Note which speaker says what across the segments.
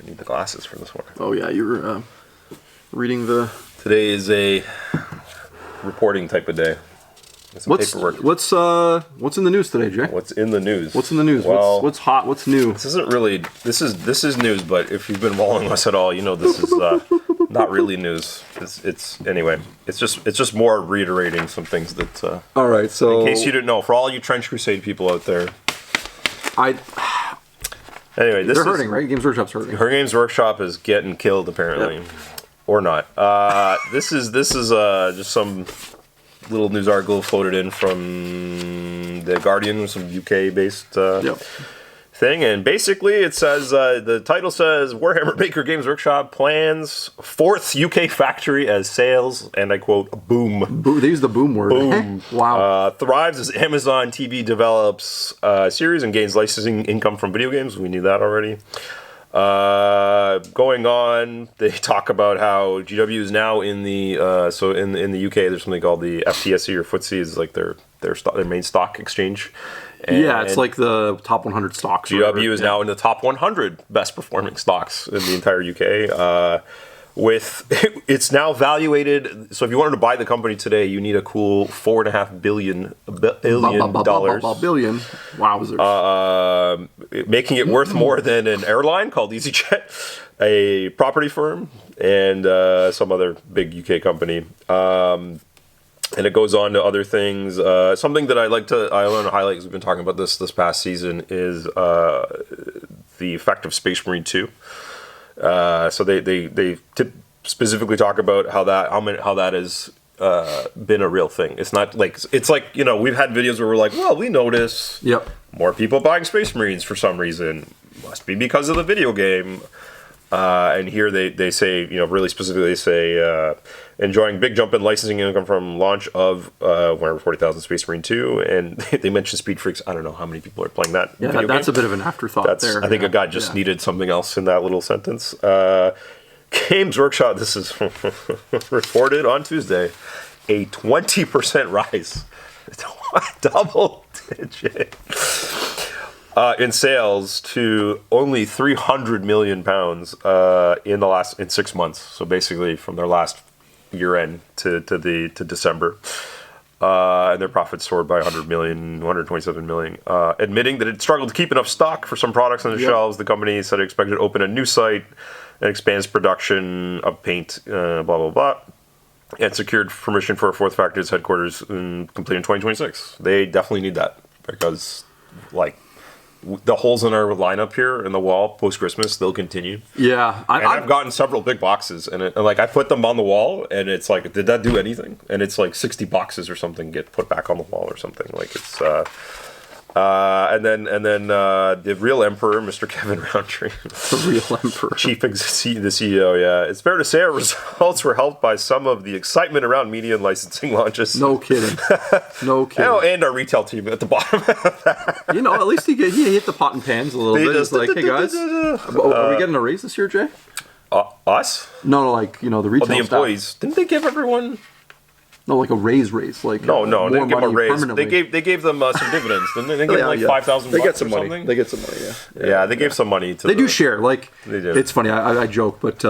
Speaker 1: need the glasses for this one.
Speaker 2: Oh yeah, you're reading the...
Speaker 1: Today is a reporting type of day. Paperwork.
Speaker 2: What's in the news today, Jay?
Speaker 1: What's in the news?
Speaker 2: What's in the news?
Speaker 1: Well,
Speaker 2: what's hot? What's new?
Speaker 1: This is news, but if you've been following us at all, you know this is not really news. It's anyway. It's just more reiterating some things that.
Speaker 2: All right, so
Speaker 1: in case you didn't know, for all you Trench Crusade people out there, anyway,
Speaker 2: they're hurting, right? Games Workshop's hurting.
Speaker 1: Her Games Workshop is getting killed apparently, or not. This is just some little news article floated in from The Guardian, some UK-based thing, and basically it says, the title says, Warhammer Baker Games Workshop plans 4th UK factory as sales, and I quote, boom.
Speaker 2: They use the boom word.
Speaker 1: Boom.
Speaker 2: Wow.
Speaker 1: Thrives as Amazon TV develops series and gains licensing income from video games. We knew that already. Going on, they talk about how GW is now in the in the UK. There's something called the FTSE or FTSE, is like their main stock exchange.
Speaker 2: It's like the top 100 stocks.
Speaker 1: GW is now in the top 100 best performing stocks in the entire UK. It's now valuated. So if you wanted to buy the company today, you need a cool $4.5 billion.
Speaker 2: Billion. Wowzers.
Speaker 1: Making it worth more than an airline called EasyJet, a property firm, and some other big UK company. And it goes on to other things. Something that I want to highlight, because we've been talking about this past season, is the effect of Space Marine 2. So they specifically talk about how that has been a real thing. It's not like we've had videos where we're like, well, we notice more people buying Space Marines for some reason. Must be because of the video game. And here they say, really specifically, they say enjoying big jump in licensing income from launch of Warhammer 40,000 Space Marine 2, and they mentioned Speed Freaks. I don't know how many people are playing that.
Speaker 2: Yeah, that's a bit of an afterthought there.
Speaker 1: I think a guy just needed something else in that little sentence. Games Workshop, this is reported on Tuesday, a 20% rise, double digit. In sales to only £300 million in 6 months. So basically, from their last year end to December, and their profits soared by 127 million. Admitting that it struggled to keep enough stock for some products on the shelves, the company said it expected to open a new site and expands production of paint. Blah blah blah. And secured permission for a 4th factory's headquarters complete in 2026. They definitely need that because, the holes in our lineup here in the wall post-Christmas, they'll continue.
Speaker 2: Yeah.
Speaker 1: I've gotten several big boxes, and I put them on the wall, and it's like, did that do anything? And it's like 60 boxes or something get put back on the wall or something. Like it's... and then the real emperor, Mr. Kevin Roundtree,
Speaker 2: the real emperor,
Speaker 1: the CEO. Yeah, it's fair to say our results were helped by some of the excitement around media and licensing launches.
Speaker 2: No kidding.
Speaker 1: And our retail team at the bottom.
Speaker 2: At least he hit the pot and pans a little bit. He's like, hey guys, are we getting a raise this year, Jay?
Speaker 1: Us?
Speaker 2: No, the retail
Speaker 1: the employees.
Speaker 2: Staff.
Speaker 1: Didn't they give everyone?
Speaker 2: No, like a raise, like
Speaker 1: no, they didn't give them a raise. They gave them some dividends. Didn't they? They gave them $5,000.
Speaker 2: They get some money.
Speaker 1: Something?
Speaker 2: They get some money.
Speaker 1: Yeah, they gave some money to.
Speaker 2: They do share.
Speaker 1: They do.
Speaker 2: It's funny. I joke, but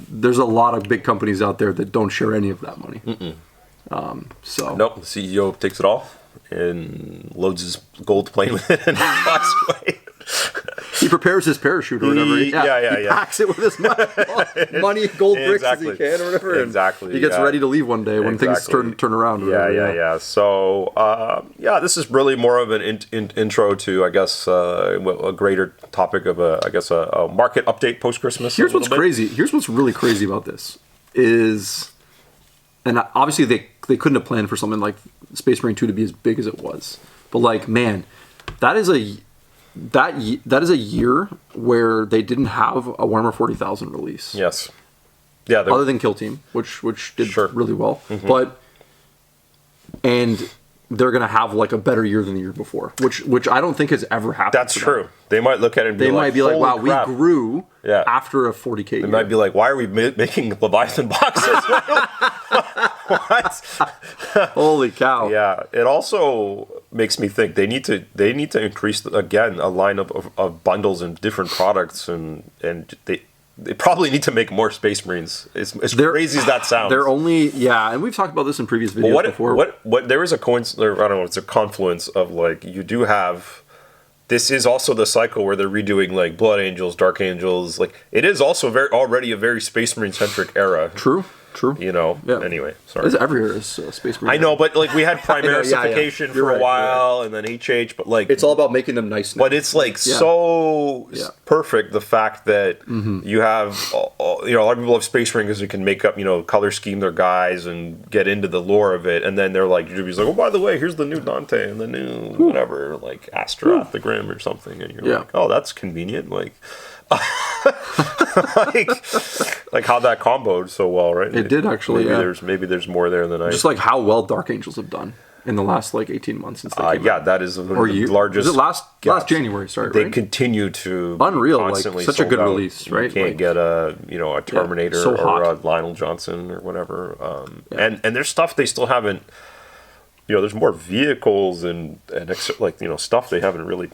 Speaker 2: there's a lot of big companies out there that don't share any of that money.
Speaker 1: Nope, the CEO takes it all and loads his gold plane with it and flies away.
Speaker 2: He prepares his parachute or whatever. He packs it with as much money, gold bricks as he can or whatever.
Speaker 1: Exactly.
Speaker 2: He gets ready to leave one day when things turn around.
Speaker 1: Yeah. So, this is really more of an intro to, I guess, a greater topic of a market update post-Christmas.
Speaker 2: Here's what's crazy. Here's what's really crazy about this is, and obviously they couldn't have planned for something like Space Marine 2 to be as big as it was. But man, that is a year where they didn't have a Warhammer 40,000 release.
Speaker 1: Yes. Yeah.
Speaker 2: Other than Kill Team, which did really well. Mm-hmm. And they're going to have a better year than the year before, which I don't think has ever happened.
Speaker 1: That's true. They might look at it and
Speaker 2: they might be like, wow,
Speaker 1: crap.
Speaker 2: We grew after a 40K year.
Speaker 1: They might be like, why are we making Leviathan boxes? What?
Speaker 2: Holy cow.
Speaker 1: Yeah. It also makes me think they need to increase, again, a line of bundles and different products. And they probably need to make more Space Marines. As crazy as that sounds.
Speaker 2: They're only and we've talked about this in previous videos before.
Speaker 1: What there is a coincidence, I don't know, it's a confluence of like you do have. This is also the cycle where they're redoing like Blood Angels, Dark Angels. Like it is also already a very Space Marine centric era.
Speaker 2: True.
Speaker 1: You know. Yeah. Anyway, sorry.
Speaker 2: Every era is Space Marine.
Speaker 1: I know, but like we had Primarisfication for a while, and then HH. But like
Speaker 2: it's all about making them nice now.
Speaker 1: But it's like so perfect the fact that you have a lot of people have Space Marines who can make up color scheme their guys and get into the lore of it, and then they're like Juby's like, oh, by the way, here's the new Dante and the new whatever like Astaroth the Grim or something, and you're like, oh, that's convenient, like. like how that comboed so well, right?
Speaker 2: It did actually.
Speaker 1: Maybe there's more there than
Speaker 2: just like how well Dark Angels have done in the last like 18 months since they came out.
Speaker 1: That is the largest.
Speaker 2: Was it last January? Sorry,
Speaker 1: they continue to
Speaker 2: unreal, like such a good release, right?
Speaker 1: You can't get a Terminator or a Lionel Johnson or whatever. And there's stuff they still haven't. There's more vehicles and stuff they haven't really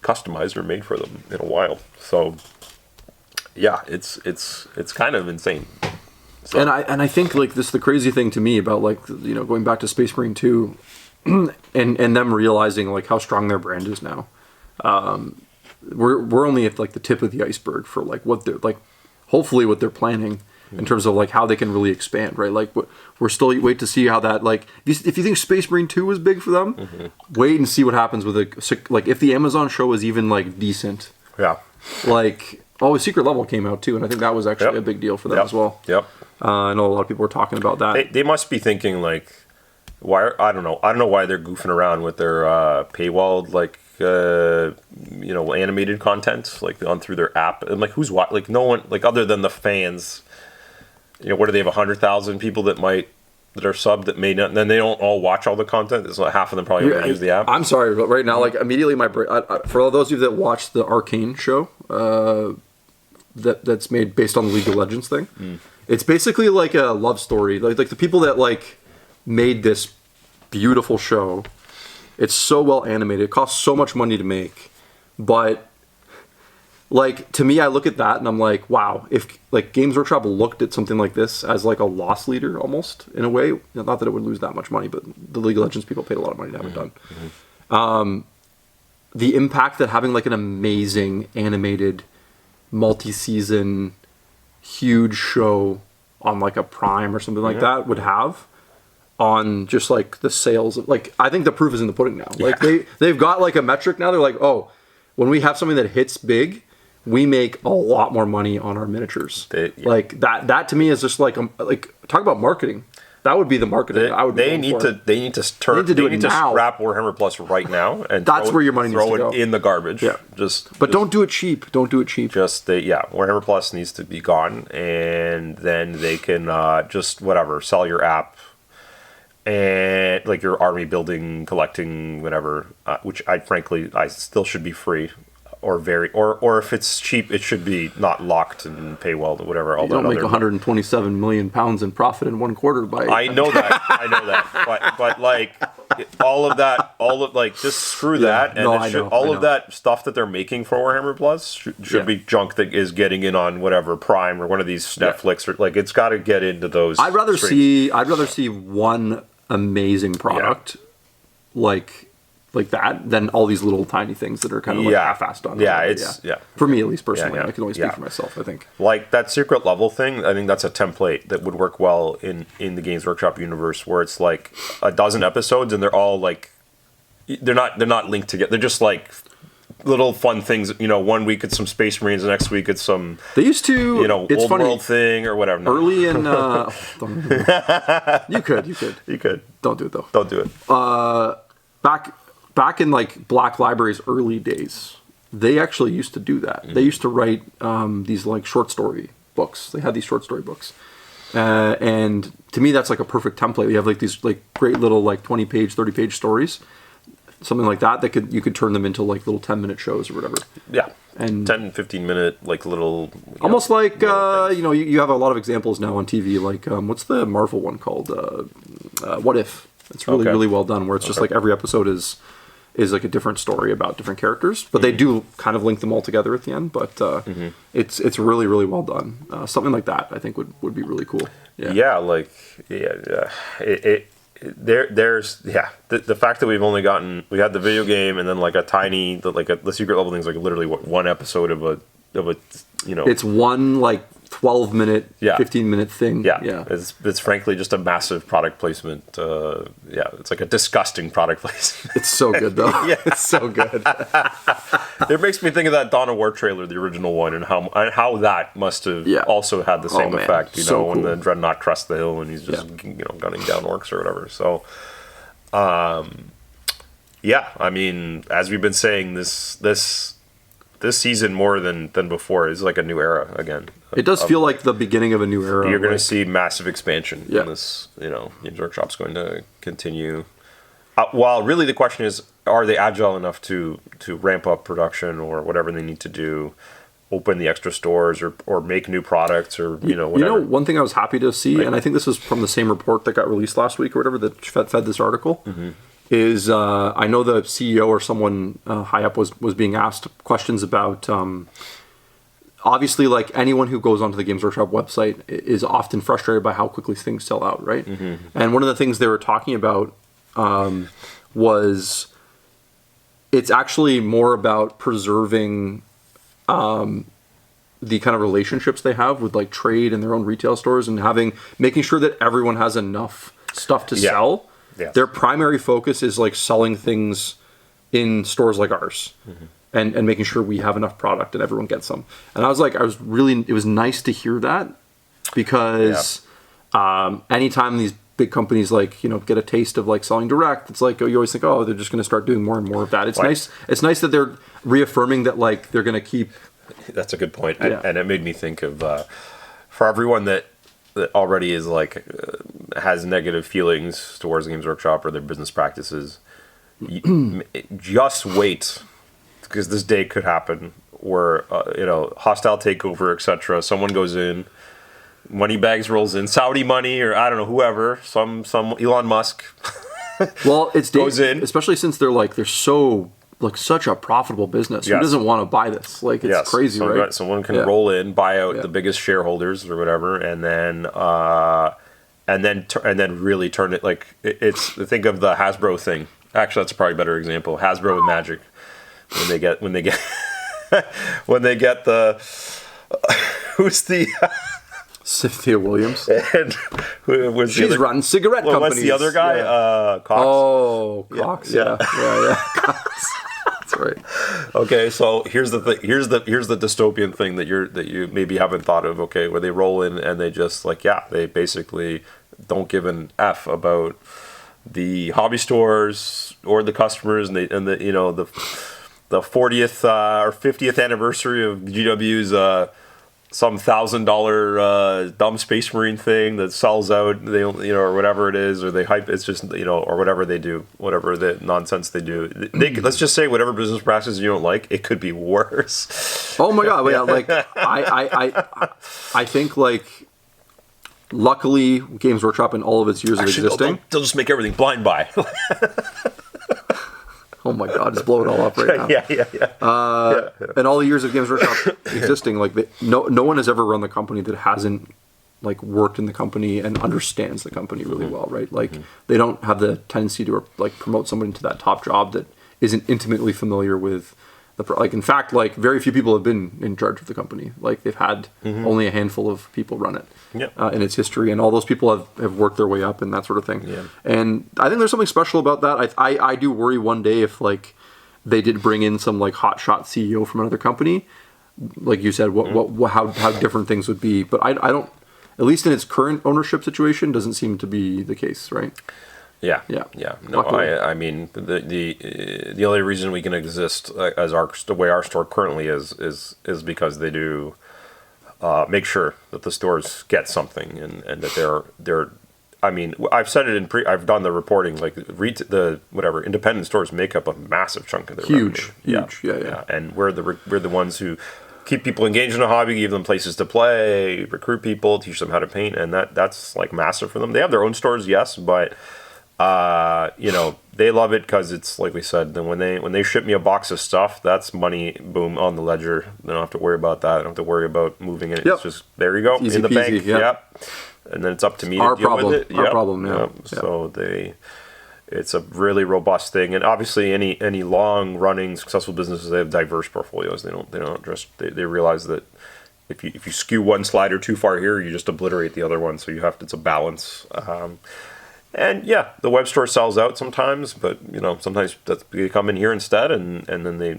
Speaker 1: customized or made for them in a while. So it's kind of insane. So.
Speaker 2: And I think like this is the crazy thing to me about like going back to Space Marine 2 and them realizing like how strong their brand is now. We're only at like the tip of the iceberg for like what they're like hopefully what they're planning in terms of like how they can really expand, right? Like we're still wait to see how that like if you think Space Marine 2 was big for them, wait and see what happens with like if the Amazon show is even like decent.
Speaker 1: Yeah.
Speaker 2: Like Secret Level came out too, and I think that was actually a big deal for them as well.
Speaker 1: Yep.
Speaker 2: I know a lot of people were talking about that.
Speaker 1: They must be thinking like why I don't know why they're goofing around with their paywalled like animated content like on through their app, and like who's what like no one like other than the fans. What do they have 100,000 people that are subbed that may not, and then they don't all watch all the content. It's like half of them probably don't use the app.
Speaker 2: I'm sorry, but right now, like immediately my brain, for all those of you that watch the Arcane show that's made based on the League of Legends thing, it's basically like a love story. Like the people that like made this beautiful show, it's so well animated. It costs so much money to make, but like to me, I look at that and I'm like, wow, if like Games Workshop looked at something like this as like a loss leader almost in a way, not that it would lose that much money, but the League of Legends people paid a lot of money to have it done. The impact that having like an amazing animated multi-season huge show on like a Prime or something like that would have on just like the sales of, like I think the proof is in the pudding now. Like they've got like a metric now. They're like, oh, when we have something that hits big, we make a lot more money on our miniatures. Like that to me is just like talk about marketing. That would be the marketing.
Speaker 1: They need to scrap Warhammer Plus right now, and
Speaker 2: that's where your money needs to go.
Speaker 1: Throw it in the garbage. Yeah.
Speaker 2: But don't do it cheap. Don't do it cheap.
Speaker 1: Warhammer Plus needs to be gone, and then they can just sell your app and like your army building, collecting, whatever. Which I still should be free. Or if it's cheap, it should be not locked and paywalled or whatever.
Speaker 2: You don't make 127 million pounds in profit in one quarter by.
Speaker 1: I know that. But like all of just screw that, and all of that stuff that they're making for Warhammer Plus should be junk that is getting in on whatever Prime or one of these Netflix or like it's got to get into those.
Speaker 2: I'd rather see one amazing product like that than all these little tiny things that are kind of like half-assed on. For me, at least personally, I can only speak for myself. I think
Speaker 1: like that Secret Level thing. I think that's a template that would work well in the Games Workshop universe, where it's like a dozen episodes and they're all like they're not linked together. They're just like little fun things. 1 week it's some Space Marines, the next week it's some.
Speaker 2: They used to. It's
Speaker 1: old
Speaker 2: funny,
Speaker 1: world thing or whatever.
Speaker 2: Early in. You could. Don't do it though.
Speaker 1: Don't do it.
Speaker 2: Back in like Black Library's early days, they actually used to do that. They used to write these like short story books. They had these short story books, and to me, that's like a perfect template. You have like these like great little like 20-page, 30-page stories, something like that. You could turn them into like little 10-minute shows or whatever. Yeah, and
Speaker 1: 10-15-minute like little.
Speaker 2: Almost like you have a lot of examples now on TV. Like what's the Marvel one called? What If? It's really well done. Where it's just like every episode is is like a different story about different characters, but they do kind of link them all together at the end. But it's really really well done. Something like that I think would be really cool.
Speaker 1: There's the fact that we had the video game and then like a tiny the secret level thing's like literally one episode of a
Speaker 2: it's one like 12-minute, 15-minute thing.
Speaker 1: It's frankly just a massive product placement. It's like a disgusting product placement.
Speaker 2: It's so good though. It's so good.
Speaker 1: It makes me think of that Dawn of War trailer, the original one, and how that must have also had the same effect. When the Dreadnought crests the hill and he's just gunning down orcs or whatever. So, I mean, as we've been saying, this season more than before is like a new era again.
Speaker 2: It does feel like the beginning of a new era.
Speaker 1: You're going to see massive expansion in this. Games Workshop's going to continue. While really the question is, are they agile enough to ramp up production or whatever they need to do, open the extra stores or make new products or whatever.
Speaker 2: One thing I was happy to see, and I think this was from the same report that got released last week or whatever that fed this article. Is I know the CEO or someone high up was being asked questions about obviously like anyone who goes onto the Games Workshop website is often frustrated by how quickly things sell out, right? And one of the things they were talking about was it's actually more about preserving the kind of relationships they have with like trade and their own retail stores and making sure that everyone has enough stuff to sell. Their primary focus is like selling things in stores like ours and making sure we have enough product and everyone gets some. And it was nice to hear that because anytime these big companies get a taste of like selling direct, it's like you always think, they're just going to start doing more and more of that. It's nice. It's nice that they're reaffirming that like they're going to keep.
Speaker 1: That's a good point. And it made me think of for everyone that already is like has negative feelings towards Games Workshop or their business practices, just wait, because this day could happen where hostile takeover, etc. Someone goes in, Moneybags rolls in, Saudi money or I don't know, whoever, some Elon Musk.
Speaker 2: Well, it's
Speaker 1: goes in,
Speaker 2: especially since they're so like such a profitable business. Who doesn't want to buy this? Like it's crazy, right?
Speaker 1: Someone can roll in, buy out the biggest shareholders or whatever, and then really turn it like it's. Think of the Hasbro thing. Actually, that's a probably better example. Hasbro with Magic, when they get when they get the who's the
Speaker 2: Cynthia Williams
Speaker 1: and who was
Speaker 2: she's run cigarette companies.
Speaker 1: What's the other guy? Cox.
Speaker 2: Oh, Cox. Yeah. Cox. That's right.
Speaker 1: Okay, so here's the thing. Here's the dystopian thing that you maybe haven't thought of. Okay, where they roll in and they just they basically don't give an F about the hobby stores or the customers, and the 40th or 50th anniversary of GW's some $1,000 dumb Space Marine thing that sells out, or whatever it is, or they hype. It's just or whatever they do, whatever the nonsense they do. Let's just say whatever business practices you don't like, it could be worse.
Speaker 2: Oh my god! Yeah, like I think like luckily Games Workshop in all of its years of existing,
Speaker 1: they'll just make everything blind buy.
Speaker 2: Oh my god, just blow it all up right now.
Speaker 1: Yeah.
Speaker 2: And all the years of Games Workshop existing, like no one has ever run the company that hasn't like worked in the company and understands the company really well, right? Like they don't have the tendency to like promote someone into that top job that isn't intimately familiar with in fact, like very few people have been in charge of the company. Like they've had only a handful of people run it in its history, and all those people have worked their way up and that sort of thing. Yeah. And I think there's something special about that. I do worry one day if like they did bring in some like hotshot CEO from another company, like you said, how different things would be. But I don't, at least in its current ownership situation, doesn't seem to be the case, right?
Speaker 1: Yeah. No, I mean the only reason we can exist as the way our store currently is because they do make sure that the stores get something and that they're. I mean, I've said it I've done the reporting. Like the independent stores make up a massive chunk of their
Speaker 2: huge.
Speaker 1: Yeah. And we're the ones who keep people engaged in a hobby, give them places to play, recruit people, teach them how to paint, and that's like massive for them. They have their own stores, yes, but they love it because it's like we said. Then when they ship me a box of stuff, that's money, boom, on the ledger. They don't have to worry about that. I don't have to worry about moving it.
Speaker 2: Yep.
Speaker 1: It's just there you go
Speaker 2: Easy
Speaker 1: in the
Speaker 2: peasy,
Speaker 1: bank.
Speaker 2: yep.
Speaker 1: Yep. And then it's up to me
Speaker 2: Our
Speaker 1: to deal
Speaker 2: problem.
Speaker 1: with it.
Speaker 2: Our problem. Yeah.
Speaker 1: Yep. So it's a really robust thing, and obviously any long running successful businesses, they have diverse portfolios. They don't just they realize that if you skew one slider too far here, you just obliterate the other one. So it's a balance. And yeah, the web store sells out sometimes, but sometimes they come in here instead, and then they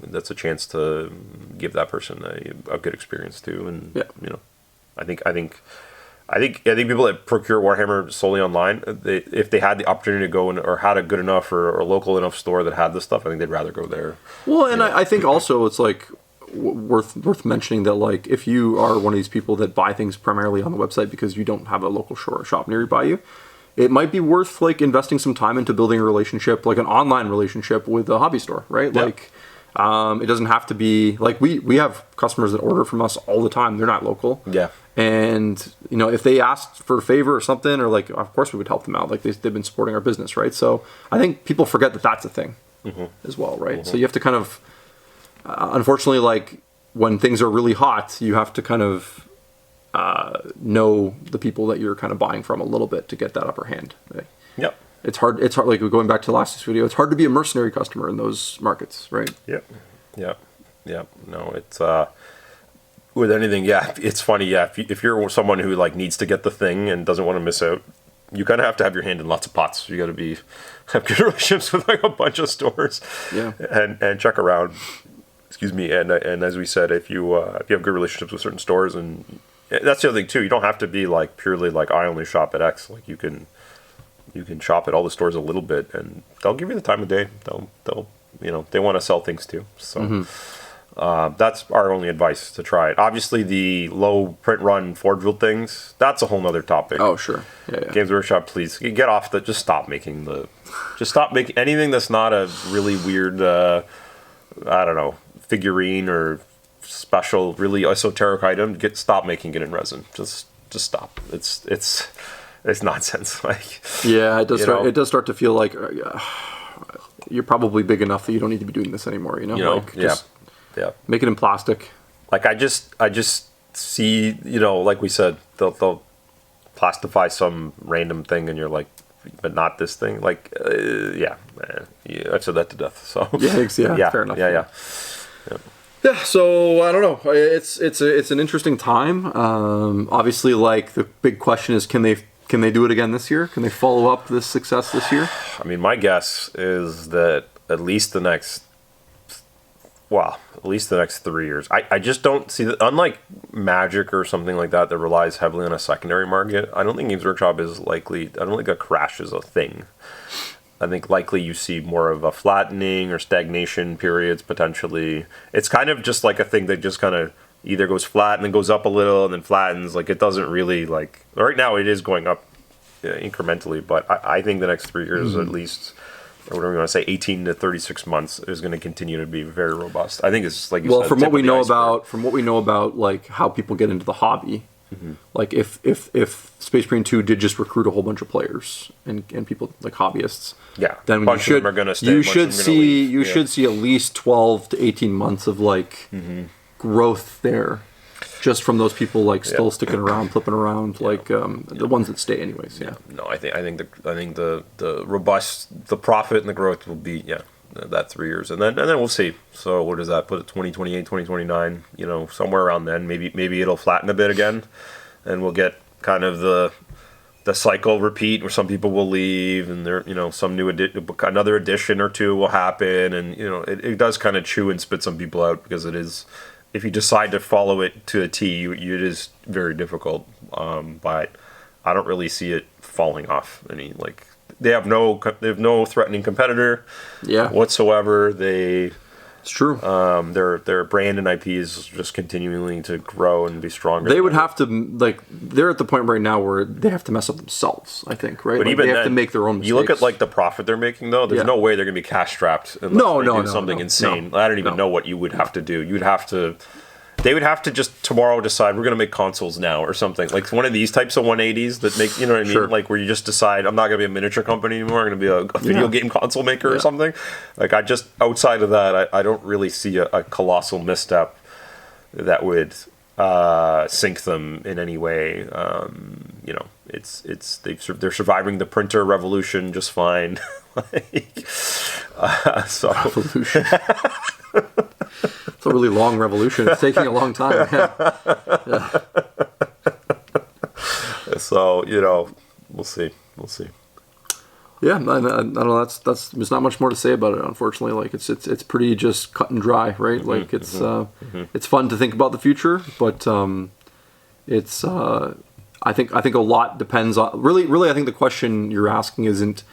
Speaker 1: that's a chance to give that person a good experience too. And I think people that procure Warhammer solely online, if they had the opportunity to go in, or had a good enough or a local enough store that had this stuff, I think they'd rather go there.
Speaker 2: Well, and I think also it's like worth mentioning that, like, if you are one of these people that buy things primarily on the website because you don't have a local shop nearby you, it might be worth like investing some time into building a relationship, like an online relationship with a hobby store, right?
Speaker 1: Yeah.
Speaker 2: Like, it doesn't have to be like we have customers that order from us all the time. They're not local.
Speaker 1: Yeah.
Speaker 2: And if they asked for a favor or something, or like, of course we would help them out. Like they've been supporting our business, right? So I think people forget that that's a thing as well, right? So you have to kind of, unfortunately, like when things are really hot, you have to kind of know the people that you're kind of buying from a little bit to get that upper hand. Right?
Speaker 1: Yep.
Speaker 2: It's hard. Like going back to last week's video, it's hard to be a mercenary customer in those markets, right?
Speaker 1: Yep. No, it's with anything. Yeah, it's funny. Yeah, if you're someone who like needs to get the thing and doesn't want to miss out, you kind of have to have your hand in lots of pots. You got to have good relationships with like a bunch of stores.
Speaker 2: Yeah.
Speaker 1: And check around. Excuse me. And as we said, if you have good relationships with certain stores, and that's the other thing too. You don't have to be like purely like I only shop at X. Like you can shop at all the stores a little bit, and they'll give you the time of day. They'll they want to sell things too. So that's our only advice, to try it. Obviously, the low print run Forgeville things, that's a whole nother topic.
Speaker 2: Oh sure. Yeah.
Speaker 1: Games Workshop, please get off the. Just stop making anything that's not a really weird. I don't know, figurine or special, really esoteric item. Stop making it in resin. Just stop. It's nonsense. Like,
Speaker 2: yeah, it does start to feel like you're probably big enough that you don't need to be doing this anymore. Just make it in plastic.
Speaker 1: Like I just see, like we said, they'll plastify some random thing, and you're like, but not this thing. Like, I've said that to death. So
Speaker 2: yeah, fair enough.
Speaker 1: Yeah.
Speaker 2: Yeah, so I don't know. It's an interesting time. Obviously, like the big question is, can they do it again this year? Can they follow up this success this year?
Speaker 1: I mean, my guess is that at least the next 3 years. I just don't see that. Unlike Magic or something like that relies heavily on a secondary market, I don't think Games Workshop is likely. I don't think a crash is a thing. I think likely you see more of a flattening or stagnation periods potentially. It's kind of just like a thing that just kind of either goes flat and then goes up a little and then flattens. Like it doesn't really like. Right now it is going up incrementally, but I think the next 3 years at least, or whatever you want to say, 18 to 36 months is going to continue to be very robust. I think it's like you said,
Speaker 2: from what we know about like how people get into the hobby. Like if Space Marine 2 did just recruit a whole bunch of players and people like hobbyists, then
Speaker 1: bunch of them are gonna stay,
Speaker 2: you should see at least 12 to 18 months of like growth there, just from those people like still sticking around, flipping around, like the ones that stay anyways.
Speaker 1: No, I think the robust, the profit and the growth will be that 3 years, and then we'll see. So what does that put at 2028, 2029? Somewhere around then. Maybe it'll flatten a bit again, and we'll get kind of the cycle repeat where some people will leave, and there some new another edition or two will happen, and it does kind of chew and spit some people out, because it is, if you decide to follow it to a T, it is very difficult. But I don't really see it falling off any like. They have no threatening competitor whatsoever. It's true. Their brand and IP is just continuing to grow and be stronger.
Speaker 2: They would have to, like, they're at the point right now where they have to mess up themselves, I think, right?
Speaker 1: But
Speaker 2: like,
Speaker 1: even
Speaker 2: they
Speaker 1: then,
Speaker 2: have to make their own mistakes.
Speaker 1: You look at like the profit they're making though. There's no way they're going to be cash strapped unless they do something insane. I don't even know what you would have to do. You'd have to. They would have to just tomorrow decide we're going to make consoles now or something. Like one of these types of 180s that make, you know what I mean?
Speaker 2: Sure.
Speaker 1: Like where you just decide I'm not going to be a miniature company anymore. I'm going to be a video game console maker or something. Like I just, outside of that, I don't really see a colossal misstep that would sink them in any way. You know, they're surviving the printer revolution just fine.
Speaker 2: Revolution. It's a really long revolution. It's taking a long time. Yeah.
Speaker 1: So, you know, we'll see.
Speaker 2: Yeah, I don't know. That's there's not much more to say about it. Unfortunately, like it's pretty just cut and dry, right? Like it's fun to think about the future, but it's I think a lot depends on really. I think the question you're asking isn't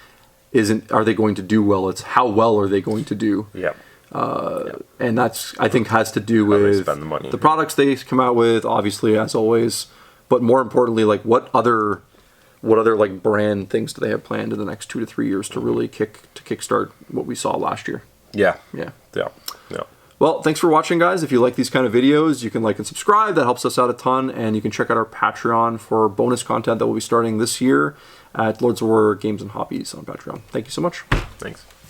Speaker 2: are they going to do well? It's how well are they going to do?
Speaker 1: Yeah.
Speaker 2: And that's I think has to do
Speaker 1: How they
Speaker 2: with
Speaker 1: spend the money.
Speaker 2: the products they come out with, obviously as always, but more importantly, like what other like brand things do they have planned in the next 2 to 3 years to really kickstart what we saw last year?
Speaker 1: Yeah.
Speaker 2: Yeah.
Speaker 3: Well, thanks for watching, guys. If you like these kind of videos, you can like and subscribe. That helps us out a ton. And you can check out our Patreon for bonus content that will be starting this year at Lords of War Games and Hobbies on Patreon. Thank you so much.
Speaker 1: Thanks.